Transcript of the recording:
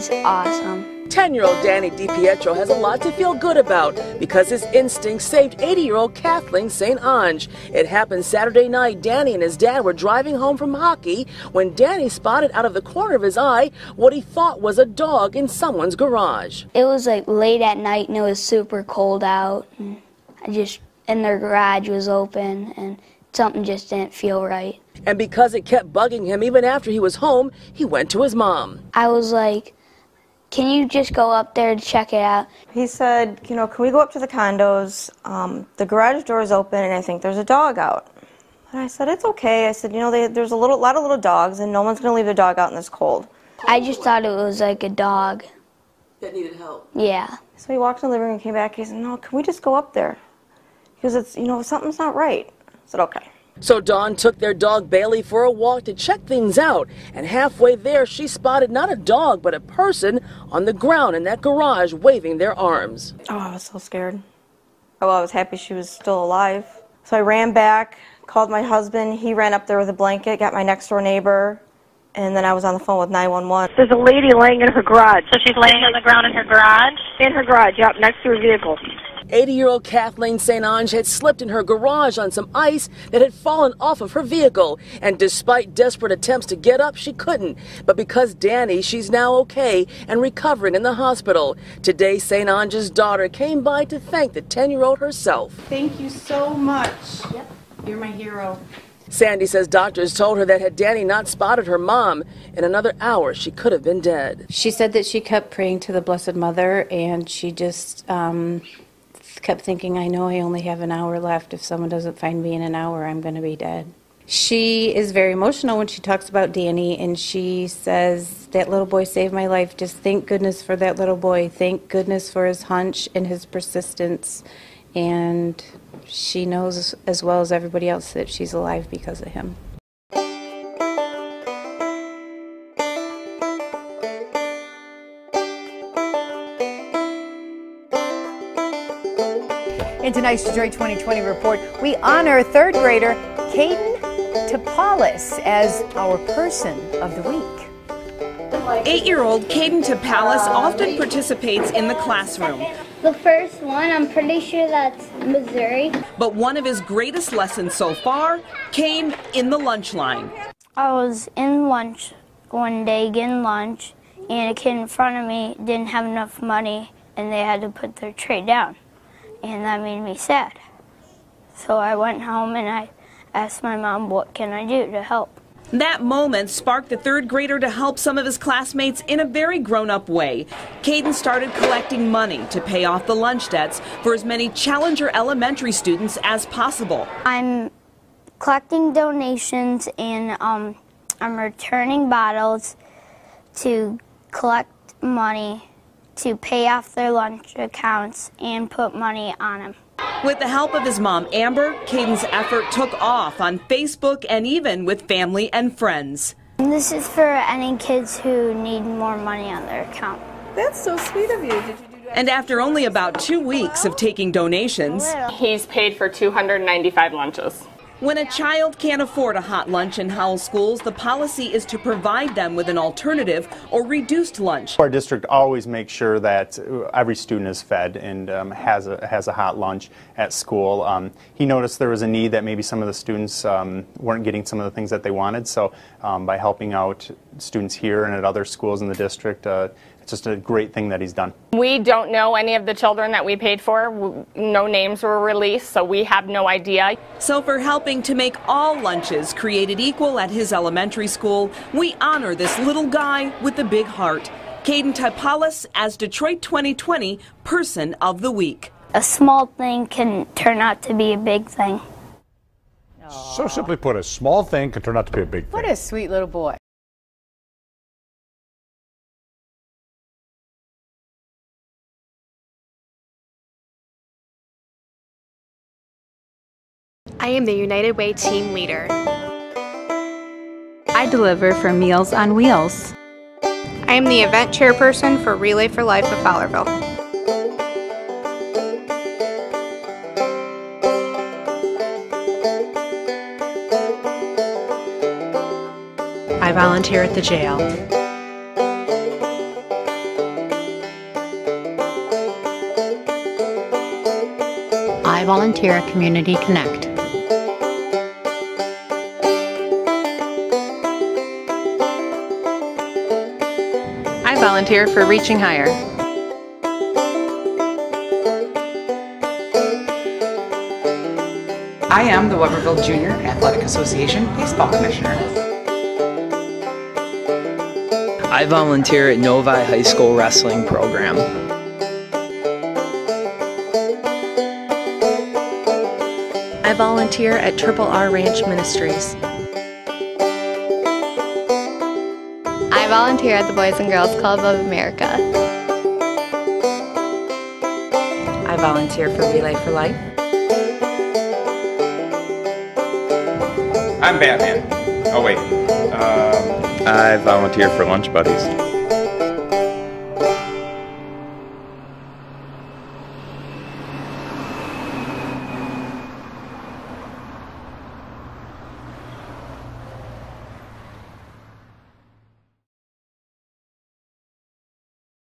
He's awesome. 10-year-old Danny DiPietro has a lot to feel good about because his instincts saved 80-year-old Kathleen St. Ange. It happened Saturday night. Danny and his dad were driving home from hockey when Danny spotted out of the corner of his eye what he thought was a dog in someone's garage. It was like late at night and it was super cold out. And their garage was open and something just didn't feel right. And because it kept bugging him even after he was home, he went to his mom. I was like, can you just go up there to check it out? He said, you know, can we go up to the condos? The garage door is open and I think there's a dog out. And I said, it's okay. I said, you know, there's a lot of little dogs and no one's going to leave their dog out in this cold. I just thought it was like a dog. That needed help? Yeah. So he walked in the living room and came back. He said, no, can we just go up there? Because it's, you know, something's not right. I said, okay. So Dawn took their dog Bailey for a walk to check things out, and halfway there she spotted not a dog but a person on the ground in that garage waving their arms. Oh, I was so scared. Well, I was happy she was still alive. So I ran back, called my husband. He ran up there with a blanket, got my next door neighbor, and then I was on the phone with 911. There's a lady laying in her garage. So she's laying on the ground in her garage? In her garage, yep, next to her vehicle. 80-year-old Kathleen St. Ange had slipped in her garage on some ice that had fallen off of her vehicle, and despite desperate attempts to get up, she couldn't. But because Danny, she's now okay and recovering in the hospital. Today, St. Ange's daughter came by to thank the 10-year-old herself. Thank you so much. Yep. You're my hero. Sandy says doctors told her that had Danny not spotted her mom, in another hour she could have been dead. She said that she kept praying to the Blessed Mother, and she just kept thinking, I know I only have an hour left. If someone doesn't find me in an hour, I'm going to be dead. She is very emotional when she talks about Danny, and she says, that little boy saved my life. Just thank goodness for that little boy. Thank goodness for his hunch and his persistence. And she knows as well as everybody else that she's alive because of him. In tonight's Detroit 2020 report, we honor third grader Caden Tapalis as our Person of the Week. 8-year-old Caden Tapalis often participates in the classroom. The first one, I'm pretty sure that's Missouri. But one of his greatest lessons so far came in the lunch line. I was in lunch one day getting lunch, and a kid in front of me didn't have enough money, and they had to put their tray down. And that made me sad. So I went home and I asked my mom, what can I do to help? That moment sparked the third grader to help some of his classmates in a very grown-up way. Caden started collecting money to pay off the lunch debts for as many Challenger Elementary students as possible. I'm collecting donations and I'm returning bottles to collect money to pay off their lunch accounts and put money on them. With the help of his mom, Amber, Caden's effort took off on Facebook and even with family and friends. This is for any kids who need more money on their account. That's so sweet of you. Did you do that? And after only about 2 weeks of taking donations, he's paid for 295 lunches. When a child can't afford a hot lunch in Howell schools, the policy is to provide them with an alternative or reduced lunch. Our district always makes sure that every student is fed and has a hot lunch at school. He noticed there was a need that maybe some of the students weren't getting some of the things that they wanted, so by helping out students here and at other schools in the district, it's just a great thing that he's done. We don't know any of the children that we paid for. No names were released, so we have no idea. So for helping to make all lunches created equal at his elementary school, we honor this little guy with the big heart. Caden Tapalis as Detroit 2020 Person of the Week. A small thing can turn out to be a big thing. So simply put, a small thing can turn out to be a big thing. What a sweet little boy. I am the United Way team leader. I deliver for Meals on Wheels. I am the event chairperson for Relay for Life of Fowlerville. I volunteer at the jail. volunteer at Community Connect. I volunteer for Reaching Higher. I am the Weberville Junior Athletic Association Baseball Commissioner. I volunteer at Novi High School Wrestling Program. I volunteer at Triple R Ranch Ministries. I volunteer at the Boys and Girls Club of America. I volunteer for Relay for Life. I'm Batman. Oh wait. I volunteer for Lunch Buddies.